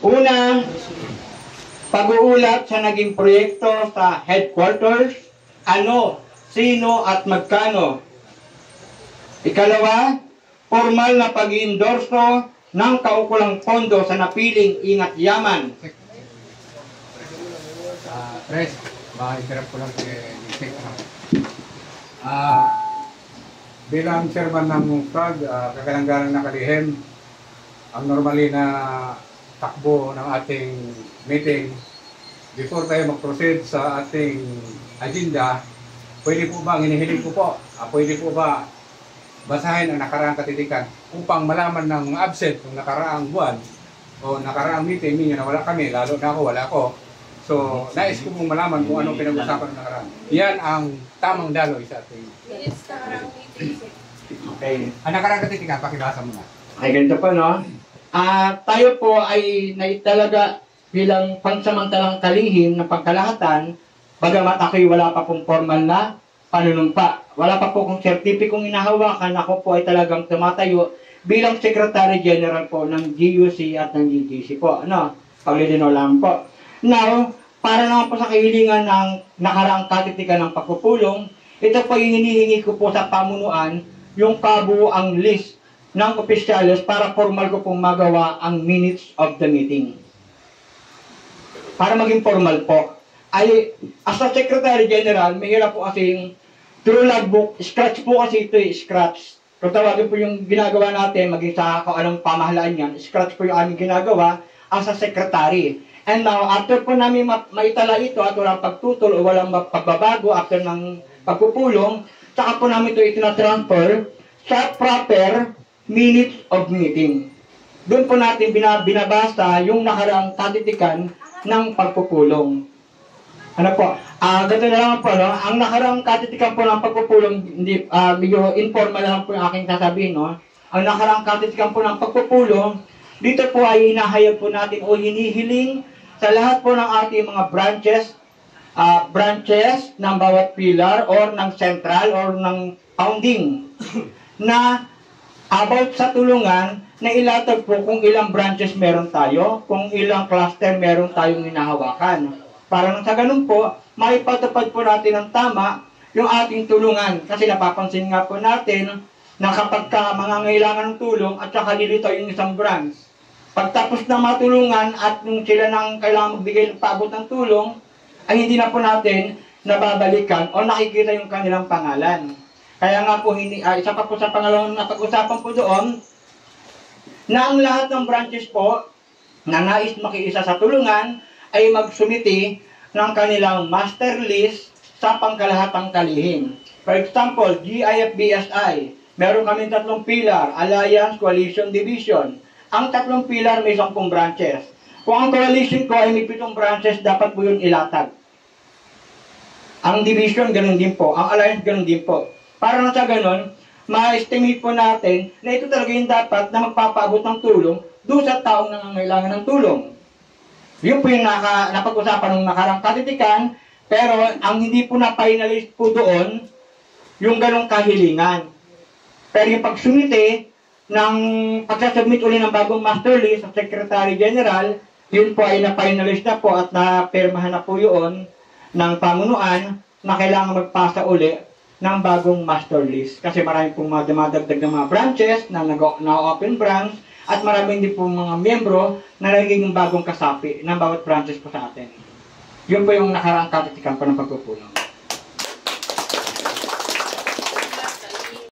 Una, pag-uulat sa naging proyekto sa headquarters, ano, sino at magkano. Ikalawa, formal na pag-iendorso ng kaukulang pondo sa napiling Ingat Yaman. Pres, makikirap ko lang si Nisik. Bilang chairman ng FRAG, kakalanggaran na kalihim, ang normally na takbo ng ating meeting, before tayo mag-proceed sa ating agenda, pwede po ba, hinihiling ko po, pwede po ba basahin ang nakaraang katitikan upang malaman ng mga absent ng nakaraang buwan o nakaraang meeting ninyo na wala kami, lalo na ako, wala ako. So, nais ko pong malaman kung anong pinag-usapan ng nakaraan. Yan ang tamang daloy sa ating Okay. ang nakaraang katitikan, pakibasa mo na. Ay, ganito po, no? Tayo po ay talaga bilang pansamantalang kalihim ng pagkalahatan, bagamat ako'y wala pa pong formal na panunumpa. Wala pa po kong sertipikong inahawakan, ako po ay talagang tumatayo bilang Secretary General po ng GUC at ng GGC po. Ano? Paglilinaw lang po. Now, para naman po sa kahilingan ng nakaraang katitikan ng pagpupulong, ito po yung hinihingi ko po sa pamunuan, yung kabuuang list ng opisyalis para formal ko pong magawa ang minutes of the meeting. Para maging formal po, ay as a Secretary General, may hirap po kasing through logbook, scratch po kasi ito scratch. Kung tawagin po yung ginagawa natin, maging sa kung anong pamahalaan yan, scratch po yung aming ginagawa as a Secretary. And now, after po namin maitala ito at walang pagtutol o walang pagbabago after ng pagpupulong, saka po namin ito itinatransfer sa proper minutes of meeting. Doon po natin binabasa yung nakaraang katitikan ng pagpupulong. Ano po? Ganito na lang po, no? Ang nakaraang katitikan po ng pagpupulong, hindi, medyo informal lang po yung aking sasabihin, no? Ang nakaraang katitikan po ng pagpupulong, dito po ay hinahayag po natin o hinihiling sa lahat po ng ating mga branches ng bawat pillar or ng central or ng founding na about sa tulungan na ilatag po kung ilang branches meron tayo, kung ilang cluster meron tayong hinahawakan. Para nang sa ganun po, maipatupad po natin ng tama yung ating tulungan. Kasi napapansin nga po natin na kapag ka mangangailangan ng tulong at saka lilitaw yung isang branch, pagtapos na matulungan at nung sila nang kailangan magbigay ng paabot ng tulong, ay hindi na po natin nababalikan o nakikita yung kanilang pangalan. Kaya nga po, isa pa po sa pangalawang na pag-usapan po doon, na ang lahat ng branches po na nais makiisa sa tulungan ay magsumiti ng kanilang master list sa pangkalahatang kalihim. For example, GIFBSI, meron kami 3 pilar, Alliance, Coalition, Division. Ang 3 pilar may 10 branches. Kung ang coalition ko ay may 7 branches, dapat po yun ilatag. Ang division, ganun din po. Ang alliance, ganun din po. Para na sa ganun, ma-estimate po natin na ito talaga yung dapat na magpapaabot ng tulong doon sa taong nangangailangan ng tulong. Yun po yung napag-usapan ng nakarang katitikan, pero ang hindi po na-finalist po doon, yung ganong kahilingan. Pero yung pagsumite, ng pagsasubmit uli ng bagong master list sa Secretary General, yun po ay na-finalist na po at na-permahan na po yun ng pamunuan na kailangan magpasa uli ng bagong master list. Kasi marami pong dumadagdag ng mga branches na open branch at marami din pong mga miyembro na nagiging bagong kasapi ng bawat branches po sa atin. Yun po yung nakaraang katitikan po ng pagpupulong.